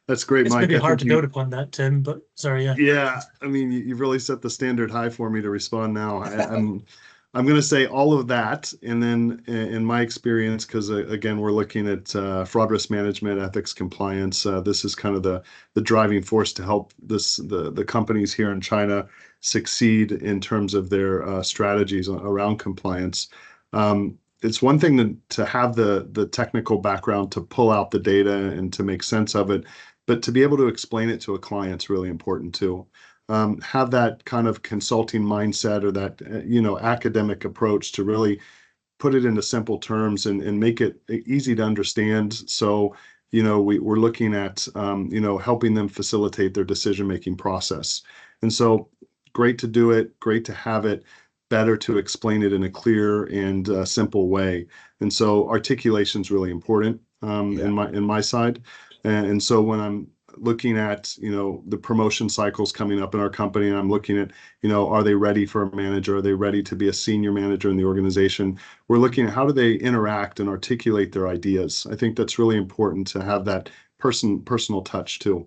That's great, It's Mike. maybe hard to build upon that, Tim, but sorry, yeah. Yeah, I mean, you've really set the standard high for me to respond now. I'm going to say all of that, and then in my experience, because again, we're looking at fraud risk management, ethics, compliance. This is kind of the driving force to help the companies here in China succeed in terms of their strategies around compliance. It's one thing to have the technical background to pull out the data and to make sense of it, but to be able to explain it to a client's really important too. Have that kind of consulting mindset or that academic approach to really put it into simple terms and make it easy to understand. So we're looking at helping them facilitate their decision-making process. And so great to do it, great to have it, better to explain it in a clear and simple way. And so articulation is really important in my side. And so when I'm looking at the promotion cycles coming up in our company, and I'm looking at are they ready for a manager? Are they ready to be a senior manager in the organization? We're looking at how do they interact and articulate their ideas. I think that's really important to have that personal touch too.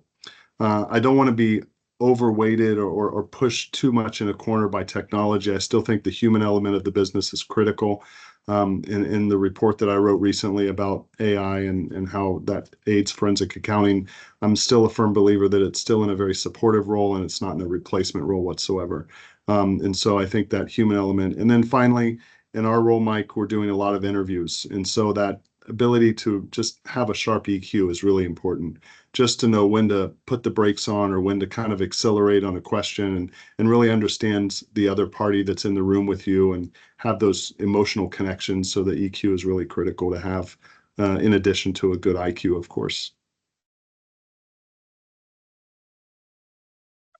I don't want to be overweighted or pushed too much in a corner by technology. I still think the human element of the business is critical. In the report that I wrote recently about AI and how that aids forensic accounting, I'm still a firm believer that it's still in a very supportive role and it's not in a replacement role whatsoever. And so I think that human element. And then finally, in our role, Mike, we're doing a lot of interviews. And so that ability to just have a sharp EQ is really important. Just to know when to put the brakes on or when to kind of accelerate on a question, and really understand the other party that's in the room with you and have those emotional connections. So the EQ is really critical to have, in addition to a good IQ, of course.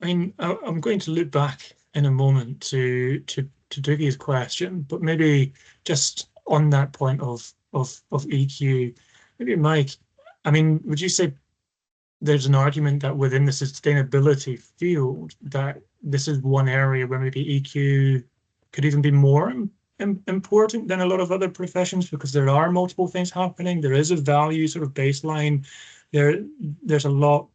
I mean, I'm going to look back in a moment to Dougie's question, but maybe just on that point of EQ, maybe Mike, I mean, would you say there's an argument that within the sustainability field that this is one area where maybe EQ could even be more important than a lot of other professions, because there are multiple things happening. There is a value sort of baseline. There's a lot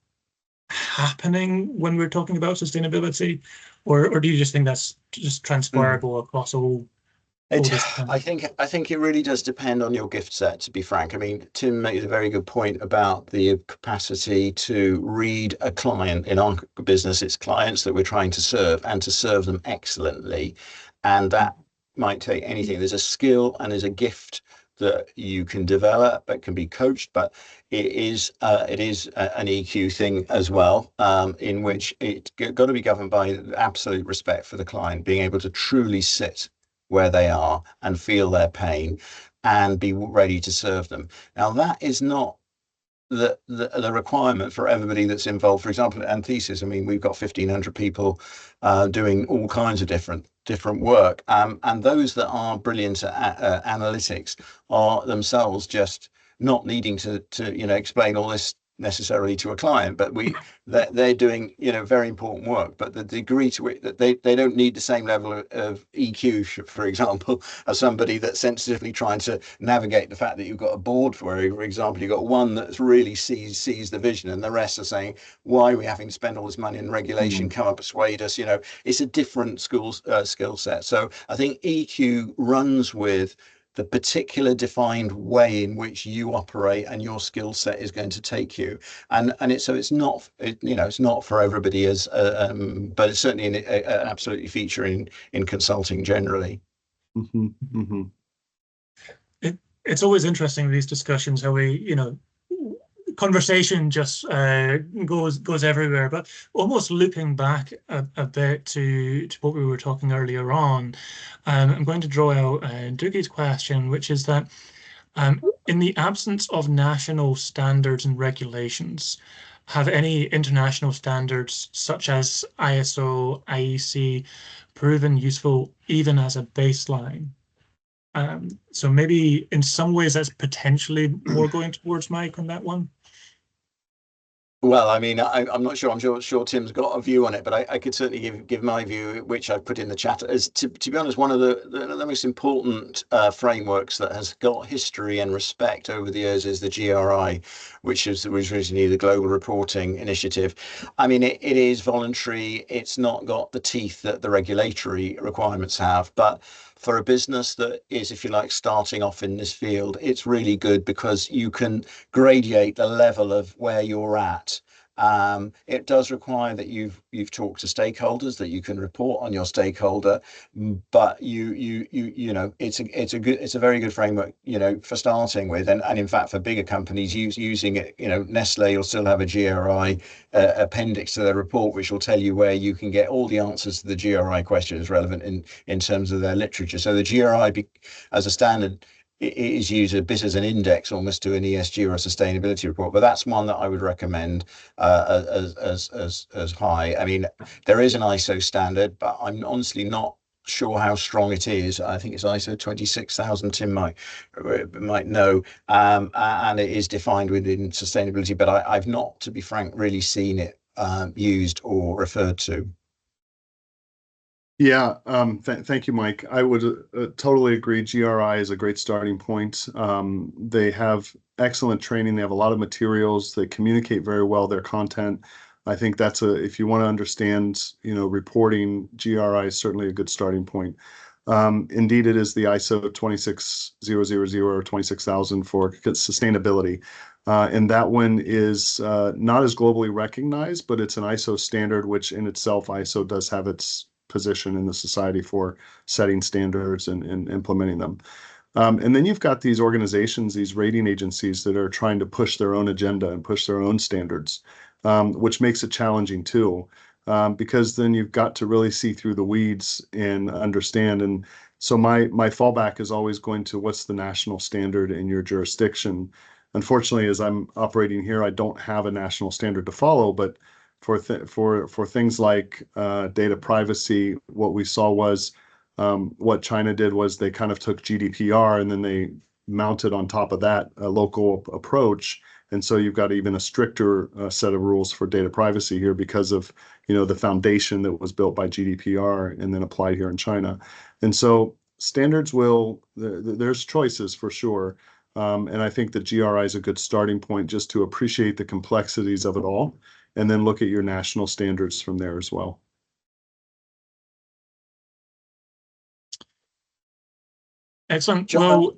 happening when we're talking about sustainability, or do you just think that's just transferable across all disciplines? I think it really does depend on your gift set, to be frank. I mean, Tim made a very good point about the capacity to read a client. In our business, it's clients that we're trying to serve, and to serve them excellently. And that might take anything. There's a skill and there's a gift that you can develop, that can be coached, but it is an EQ thing as well, in which it's got to be governed by absolute respect for the client, being able to truly sit where they are and feel their pain and be ready to serve them. Now, that is not the requirement for everybody that's involved. For example, at Anthesis, I mean, we've got 1,500 people doing all kinds of different work, and those that are brilliant at analytics are themselves just not needing to explain all this necessarily to a client, but they're doing very important work, but the degree to which that they don't need the same level of EQ, for example, as somebody that's sensitively trying to navigate the fact that you've got a board for example, you've got one that really sees the vision, and the rest are saying, why are we having to spend all this money in regulation? Come and persuade us. It's a different skill set. So I think EQ runs with the particular defined way in which you operate and your skill set is going to take you, and it's not for everybody, as but it's certainly an absolutely feature in consulting generally. It's always interesting, these discussions, how we conversation just goes everywhere. But almost looping back a bit to what we were talking earlier on, I'm going to draw out Dougie's question, which is that in the absence of national standards and regulations, have any international standards such as ISO, IEC proven useful even as a baseline? So maybe in some ways that's potentially more going towards Mike on that one. Well, I mean, I'm not sure. I'm sure Tim's got a view on it, but I could certainly give my view, which I've put in the chat. As to be honest, one of the most important frameworks that has got history and respect over the years is the GRI, which was originally the Global Reporting Initiative. I mean, it is voluntary. It's not got the teeth that the regulatory requirements have, but for a business that is, if you like, starting off in this field, it's really good because you can gradiate the level of where you're at. It does require that you've talked to stakeholders, that you can report on your stakeholder, but it's a very good framework, for starting with, and in fact for bigger companies using it, Nestle will still have a GRI appendix to their report, which will tell you where you can get all the answers to the GRI questions relevant in terms of their literature. So the GRI as a standard, it is used a bit as an index almost to an ESG or a sustainability report, but that's one that I would recommend as high. I mean, there is an ISO standard, but I'm honestly not sure how strong it is. I think it's ISO 26000. Tim might know, and it is defined within sustainability, but I've not, to be frank, really seen it used or referred to. Yeah, thank you, Mike. I would totally agree. GRI is a great starting point. They have excellent training. They have a lot of materials. They communicate very well their content. I think that's if you want to understand, reporting, GRI is certainly a good starting point. Indeed, it is the ISO 26000 or 26000 for sustainability. And that one is not as globally recognized, but it's an ISO standard, which in itself, ISO does have its position in the society for setting standards and implementing them. And then you've got these organizations, these rating agencies that are trying to push their own agenda and push their own standards, which makes it challenging too, because then you've got to really see through the weeds and understand. And so my fallback is always going to what's the national standard in your jurisdiction. Unfortunately, as I'm operating here, I don't have a national standard to follow, but for things like data privacy, what we saw was what China did was they kind of took GDPR and then they mounted on top of that a local approach. And so you've got even a stricter set of rules for data privacy here because of, the foundation that was built by GDPR and then applied here in China. And so standards there's choices for sure. And I think that GRI is a good starting point just to appreciate the complexities of it all and then look at your national standards from there as well. Excellent. John, well,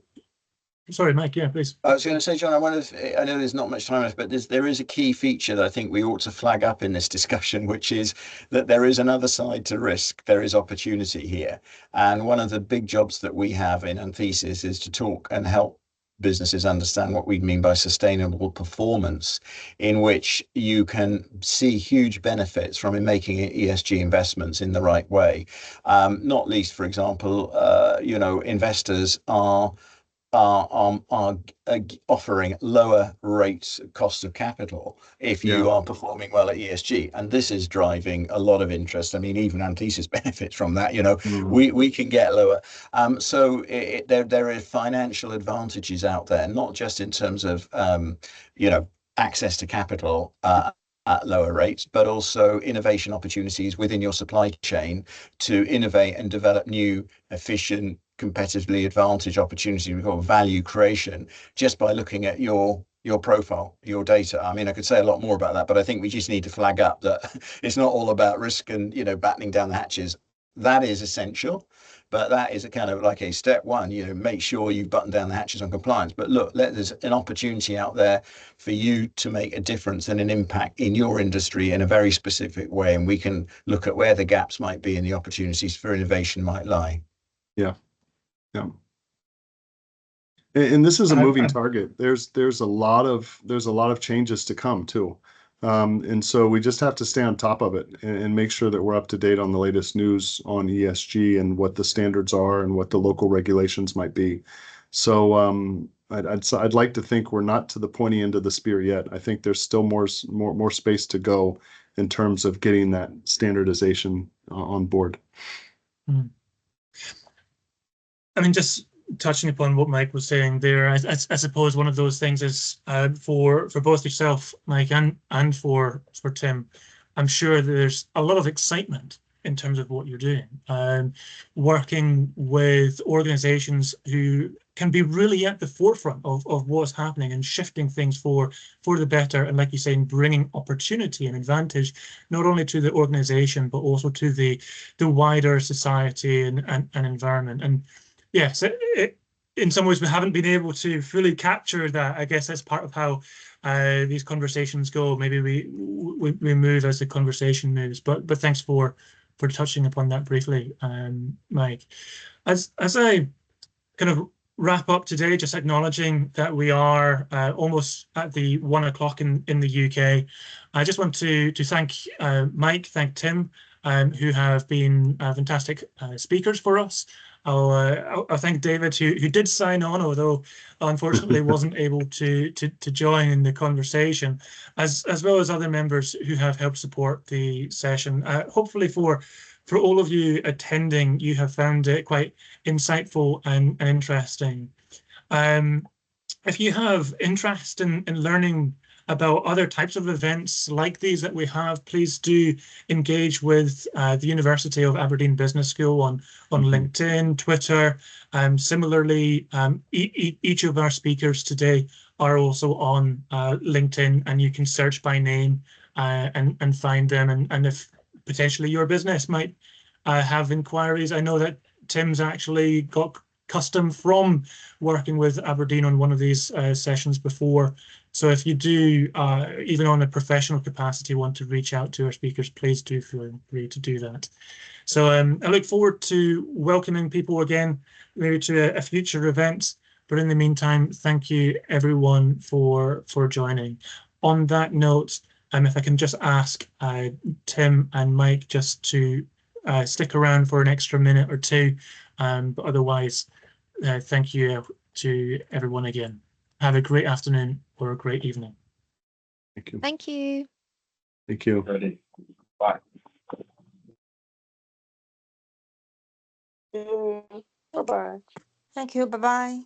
sorry, Mike. Yeah, please. I was going to say, John, I know there's not much time left, but there is a key feature that I think we ought to flag up in this discussion, which is that there is another side to risk. There is opportunity here. And one of the big jobs that we have in Anthesis is to talk and help businesses understand what we mean by sustainable performance, in which you can see huge benefits from making ESG investments in the right way. Not least, for example, investors are offering lower rates cost of capital if you are performing well at ESG, and this is driving a lot of interest. I mean, even Anthesis benefits from that. We can get lower. So there are financial advantages out there, not just in terms of access to capital at lower rates, but also innovation opportunities within your supply chain to innovate and develop new, efficient, competitively advantaged opportunity. We call value creation just by looking at your profile, your data. I mean, I could say a lot more about that, but I think we just need to flag up that it's not all about risk and battening down the hatches. That is essential, but that is a kind of like a step one. Make sure you button down the hatches on compliance. But look, there's an opportunity out there for you to make a difference and an impact in your industry in a very specific way, and we can look at where the gaps might be and the opportunities for innovation might lie. Yeah. And this is a moving target. There's a lot of changes to come too. And so we just have to stay on top of it and make sure that we're up to date on the latest news on ESG and what the standards are and what the local regulations might be. So I'd like to think we're not to the pointy end of the spear yet. I think there's still more space to go in terms of getting that standardization on board. I mean, just touching upon what Mike was saying there, I suppose one of those things is for both yourself, Mike, and for Tim, I'm sure there's a lot of excitement in terms of what you're doing, working with organizations who can be really at the forefront of what's happening and shifting things for the better, and like you say, bringing opportunity and advantage not only to the organization but also to the wider society and environment. And yes, in some ways we haven't been able to fully capture that. I guess that's part of how these conversations go. Maybe we move as the conversation moves. But thanks for touching upon that briefly, Mike. As I kind of wrap up today, just acknowledging that we are almost at the 1 o'clock in the UK. I just want to thank Mike, thank Tim, who have been fantastic speakers for us. I'll thank David, who did sign on, although unfortunately wasn't able to join in the conversation, as well as other members who have helped support the session. Hopefully for all of you attending, you have found it quite insightful and interesting. If you have interest in learning about other types of events like these that we have, please do engage with the University of Aberdeen Business School on LinkedIn, Twitter. Similarly, each of our speakers today are also on LinkedIn, and you can search by name and find them. And if potentially your business might have inquiries, I know that Tim's actually got custom from working with Aberdeen on one of these sessions before, So if you do, even on a professional capacity, want to reach out to our speakers, please do feel free to do that. So I look forward to welcoming people again, maybe to a future event. But in the meantime, thank you everyone for joining. On that note, if I can just ask Tim and Mike just to stick around for an extra minute or two, but otherwise, thank you to everyone again. Have a great afternoon or a great evening. Thank you. Thank you. Thank you. Ready. Bye. Bye-bye. Thank you. Bye-bye.